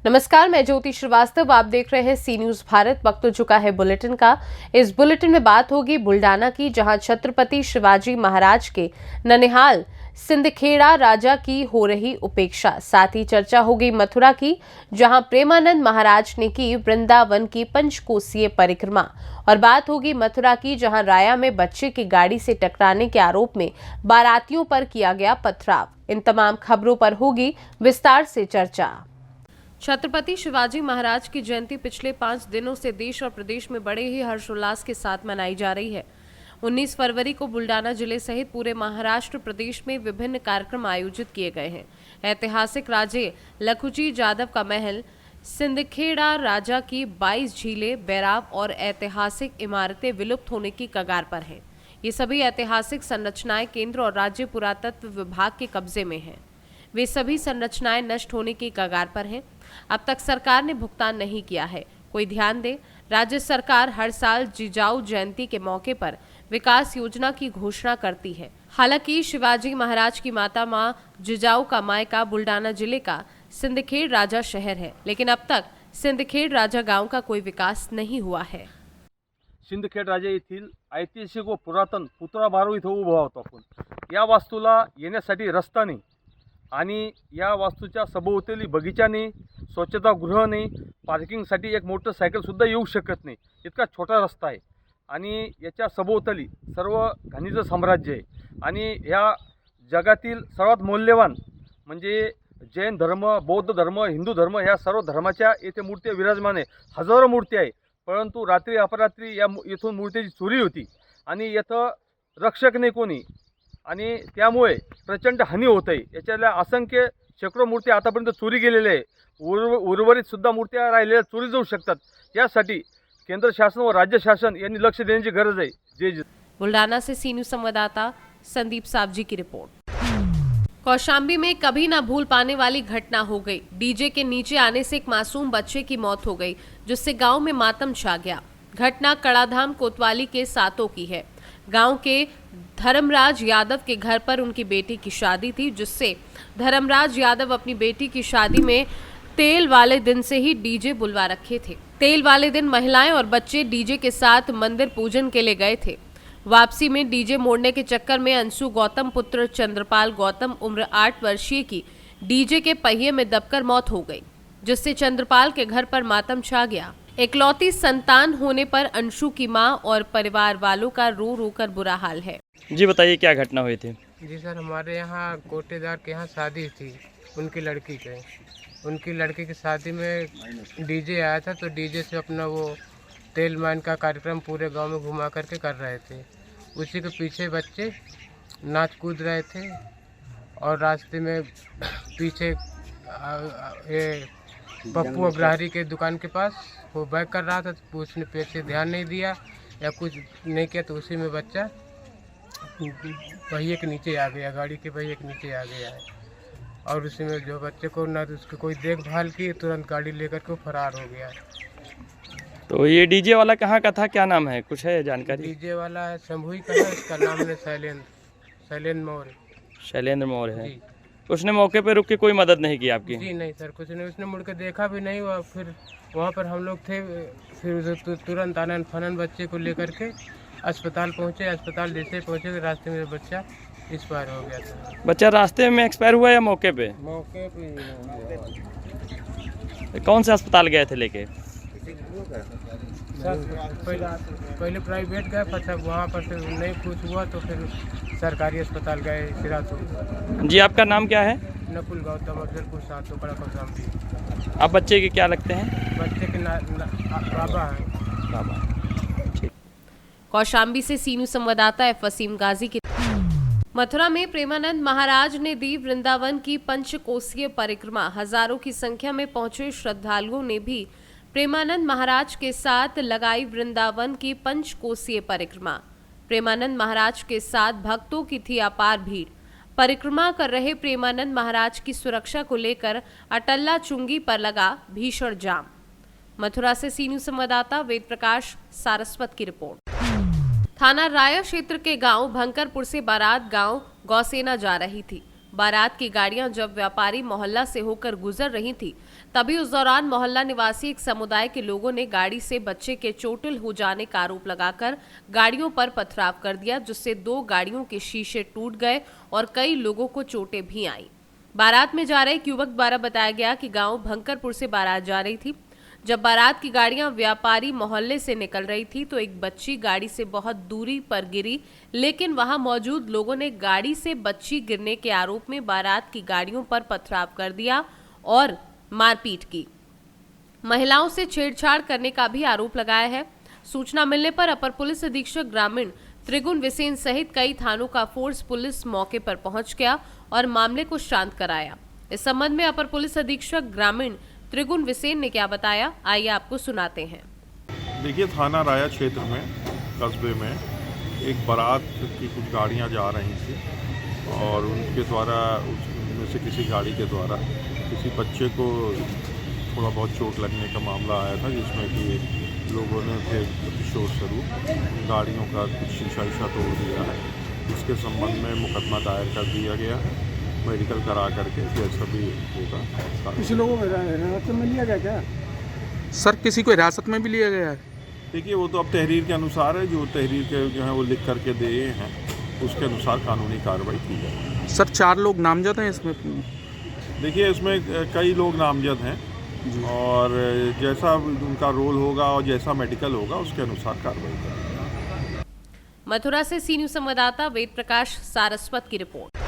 नमस्कार, मैं ज्योति श्रीवास्तव। आप देख रहे हैं सी न्यूज भारत। वक्त हो चुका है बुलेटिन का। इस बुलेटिन में बात होगी बुल्डाना की, जहां छत्रपति शिवाजी महाराज के ननिहाल सिंदखेड़ा राजा की हो रही उपेक्षा। साथ ही चर्चा होगी मथुरा की, जहां प्रेमानंद महाराज ने की वृंदावन की पंचकोसीय परिक्रमा। और बात होगी मथुरा की, जहां राया में बच्चे की गाड़ी से टकराने के आरोप में बारातियों पर किया गया पथराव। इन तमाम खबरों पर होगी विस्तार से चर्चा। छत्रपति शिवाजी महाराज की जयंती पिछले 5 दिनों से देश और प्रदेश में बड़े ही हर्षोल्लास के साथ मनाई जा रही है। 19 फरवरी को बुल्डाना जिले सहित पूरे महाराष्ट्र प्रदेश में विभिन्न कार्यक्रम आयोजित किए गए हैं। ऐतिहासिक राजे लखुजी जादव का महल, सिंदखेड़ा राजा की 22 झीलें, बैराव और ऐतिहासिक इमारतें विलुप्त होने की कगार पर हैं। ये सभी ऐतिहासिक संरचनाएं केंद्र और राज्य पुरातत्व विभाग के कब्जे में हैं। वे सभी संरचनाएं नष्ट होने की कगार पर हैं। अब तक सरकार ने भुगतान नहीं किया है। कोई ध्यान दे। राज्य सरकार हर साल जिजाऊ जयंती के मौके पर विकास योजना की घोषणा करती है। हालांकि शिवाजी महाराज की माता मां जिजाऊ का मायका बुल्डाना जिले का सिंदखेड़ राजा शहर है, लेकिन अब तक सिंदखेड़ राजा गांव का कोई विकास नहीं हुआ है। सिंदखेड राजा येथील ऐतिहासिक व पुरातन पुतळा बारू इथं उभा होतो आपण। या वास्तूला येण्यासाठी रस्ता नाही आणि या वास्तूच्या सभोवताली बगीचा नाही, स्वच्छतागृह नाही, पार्किंगसाठी एक मोटरसायकलसुद्धा येऊ शकत नाही, इतका छोटा रस्ता आहे। आणि याच्या सभोवताली सर्व घाणीचं साम्राज्य आहे। आणि ह्या जगातील सर्वात मौल्यवान म्हणजे जैन धर्म, बौद्ध धर्म, हिंदू धर्म ह्या सर्व धर्माच्या येथे मूर्त्या विराजमान आहे। हजारो मूर्त्या आहे, परंतु रात्री अपरात्री या इथून मूर्तीची चोरी होती आणि येथं रक्षक नाही कोणी, आणि त्यामुळे प्रचंड हानी होत आहे। याच्यातल्या असंख्य शेकडो मूर्त्या आतापर्यंत चोरी गेलेल्या आहे। उर्वरित सुद्धा मूर्त्या राहिलेल्या चोरी जाऊ शकतात। यासाठी केंद्र शासन व राज्य शासन यांनी लक्ष देण्याची गरज आहे। जय बुल्डाना से सी न्यूज संवाददाता संदीप सावजी की रिपोर्ट। कौशाम्बी में कभी ना भूल पाने वाली घटना हो गई। डीजे के नीचे आने से एक मासूम बच्चे की मौत हो गई, जिससे गांव में मातम छा गया। घटना कड़ाधाम कोतवाली के सातों की है। गांव के धर्मराज यादव के घर पर उनकी बेटी की शादी थी, जिससे धर्मराज यादव अपनी बेटी की शादी में तेल वाले दिन से ही डीजे बुलवा रखे थे। तेल वाले दिन महिलाएं और बच्चे डीजे के साथ मंदिर पूजन के लिए गए थे। वापसी में डीजे मोड़ने के चक्कर में अंशु गौतम पुत्र चंद्रपाल गौतम उम्र 8 वर्षीय की डीजे के पहिए में दबकर मौत हो गई, जिससे चंद्रपाल के घर पर मातम छा गया। इकलौती संतान होने पर अंशु की मां और परिवार वालों का रो रो कर बुरा हाल है। जी बताइए, क्या घटना हुई थी? जी सर, हमारे यहाँ कोटेदार के यहाँ शादी थी उनकी लड़की के। उनकी लड़की की शादी में डीजे आया था, तो डीजे से अपना वो तेल मैन का कार्यक्रम पूरे गांव में घुमा करके कर रहे थे। उसी के पीछे बच्चे नाच कूद रहे थे और रास्ते में पीछे ये पप्पू अग्रहारी के दुकान के पास वो बैक कर रहा था, तो उसने पीछे ध्यान नहीं दिया या कुछ नहीं किया, तो उसी में बच्चा पहिए के नीचे आ गया, गाड़ी के पहिए के नीचे आ गया है। और उसी में जो बच्चे को ना तो उसकी कोई देखभाल की, तुरंत गाड़ी लेकर के फरार हो गया। तो ये डीजे वाला कहाँ का था, क्या नाम है, कुछ है जानकारी? डीजे वाला है शंभुई का है, उसका नाम है शैलेंद्र मौर्य। शैलेंद्र मौर्य है। जी। उसने मौके पे रुक के कोई मदद नहीं की आपकी? जी नहीं सर, कुछ नहीं, उसने मुड़ के देखा भी नहीं। और फिर वहाँ पर हम लोग थे, फिर तुरंत आनन फनन बच्चे को लेकर के अस्पताल पहुँचे। अस्पताल जैसे पहुँचे रास्ते में बच्चा एक्सपायर हो गया था। बच्चा रास्ते में एक्सपायर हुआ या मौके पे? मौके पे। कौन से अस्पताल गए थे लेके? पहले प्राइवेट गए, फिर वहाँ पर से नहीं कुछ हुआ तो फिर सरकारी अस्पताल गए सिराथू। जी, आपका नाम क्या है? नकुल गौतम, अफजलपुर सातों बड़ा कौशाम्बी। आप बच्चे के क्या लगते हैं? बच्चे के बाबा हैं। बाबा। कौशाम्बी से सी न्यूज संवाददाता एफ वसीम गाजी की। मथुरा में प्रेमानंद महाराज ने दी वृंदावन की पंचकोसीय परिक्रमा। हजारों की संख्या में पहुंचे श्रद्धालुओं ने भी प्रेमानंद महाराज के साथ लगाई वृंदावन की पंचकोसीय परिक्रमा। प्रेमानंद महाराज के साथ भक्तों की थी अपार भीड़। परिक्रमा कर रहे प्रेमानंद महाराज की सुरक्षा को लेकर अटल्ला चुंगी पर लगा भीषण जाम। मथुरा से सी न्यूज संवाददाता वेद प्रकाश सारस्वत की रिपोर्ट। थाना राया क्षेत्र के गांव भंकरपुर से बारात गांव गौसेना जा रही थी। बारात की गाड़ियां जब व्यापारी मोहल्ला से होकर गुजर रही थी, तभी उस दौरान मोहल्ला निवासी एक समुदाय के लोगों ने गाड़ी से बच्चे के चोटिल हो जाने का आरोप लगाकर गाड़ियों पर पथराव कर दिया, जिससे 2 गाड़ियों के शीशे टूट गए और कई लोगों को चोटें भी आईं। बारात में जा रहे एक युवक द्वारा बताया गया कि गांव भंकरपुर से बारात जा रही थी। जब बारात की गाड़ियां व्यापारी मोहल्ले से निकल रही थी तो एक बच्ची गाड़ी से बहुत दूरी पर गिरी, लेकिन वहां मौजूद लोगों ने गाड़ी से बच्ची गिरने के आरोप में बारात की गाड़ियों पर पथराव कर दिया और मारपीट की। महिलाओं से छेड़छाड़ करने का भी आरोप लगाया है। सूचना मिलने पर अपर पुलिस अधीक्षक ग्रामीण त्रिगुण विसेन सहित कई थानों का फोर्स पुलिस मौके पर पहुंच गया और मामले को शांत कराया। इस संबंध में अपर पुलिस अधीक्षक ग्रामीण त्रिगुण विसेन ने क्या बताया, आइए आपको सुनाते हैं। देखिए, थाना राया क्षेत्र में कस्बे में एक बारात की कुछ गाड़ियां जा रही थी और उनके द्वारा उनमें से किसी गाड़ी के द्वारा किसी बच्चे को थोड़ा बहुत चोट लगने का मामला आया था, जिसमें कि लोगों ने फिर प्रतिशोध स्वरूप गाड़ियों का कुछ शीशा तोड़ दिया है। इसके संबंध में मुकदमा दायर कर दिया गया है, मेडिकल करा करके जैसा भी होगा। किसी लोगों को हिरासत में लिया गया क्या? सर, किसी को हिरासत में भी लिया गया है? देखिए, वो तो अब तहरीर के अनुसार है, जो तहरीर के जो है वो लिख करके दे हैं, उसके अनुसार कानूनी कार्रवाई की जाए। सर, 4 लोग नामजद हैं इसमें? देखिए, इसमें कई लोग नामजद हैं और जैसा उनका रोल होगा और जैसा मेडिकल होगा उसके अनुसार कार्रवाई करेंगे। मथुरा से सी न्यूज संवाददाता वेद प्रकाश सारस्वत की रिपोर्ट।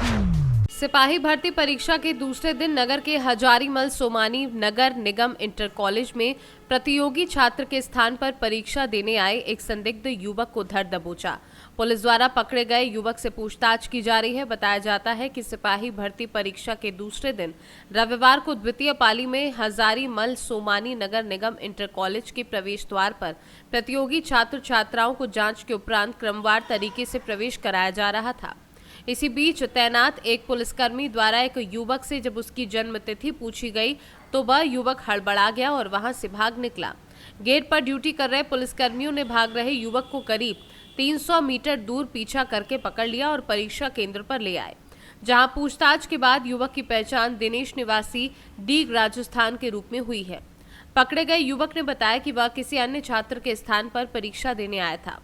सिपाही भर्ती परीक्षा के दूसरे दिन नगर के हजारीमल सोमानी नगर निगम इंटर कॉलेज में प्रतियोगी छात्र के स्थान पर परीक्षा देने आए एक संदिग्ध युवक को धर दबोचा। पुलिस द्वारा पकड़े गए युवक से पूछताछ की जा रही है। बताया जाता है कि सिपाही भर्ती परीक्षा के दूसरे दिन रविवार को द्वितीय पाली में हजारीमल सोमानी नगर निगम इंटर कॉलेज के प्रवेश द्वार पर प्रतियोगी छात्र छात्राओं को जांच के उपरांत क्रमवार तरीके से प्रवेश कराया जा रहा था। इसी बीच तैनात एक पुलिसकर्मी द्वारा एक युवक से जब उसकी जन्म तिथि पूछी गई तो वह युवक हड़बड़ा गया और वहां से भाग निकला। गेट पर ड्यूटी कर रहे पुलिसकर्मियों ने भाग रहे युवक को करीब 300 मीटर दूर पीछा करके पकड़ लिया और परीक्षा केंद्र पर ले आए, जहां पूछताछ के बाद युवक की पहचान दिनेश निवासी डीग राजस्थान के रूप में हुई है। पकड़े गए युवक ने बताया कि वह किसी अन्य छात्र के स्थान पर परीक्षा देने आया था।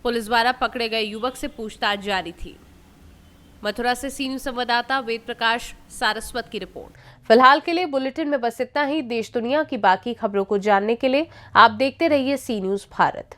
पुलिस द्वारा पकड़े गए युवक से पूछताछ जारी थी। मथुरा से सी न्यूज संवाददाता वेद प्रकाश सारस्वत की रिपोर्ट। फिलहाल के लिए बुलेटिन में बस इतना ही। देश दुनिया की बाकी खबरों को जानने के लिए आप देखते रहिए सी न्यूज भारत।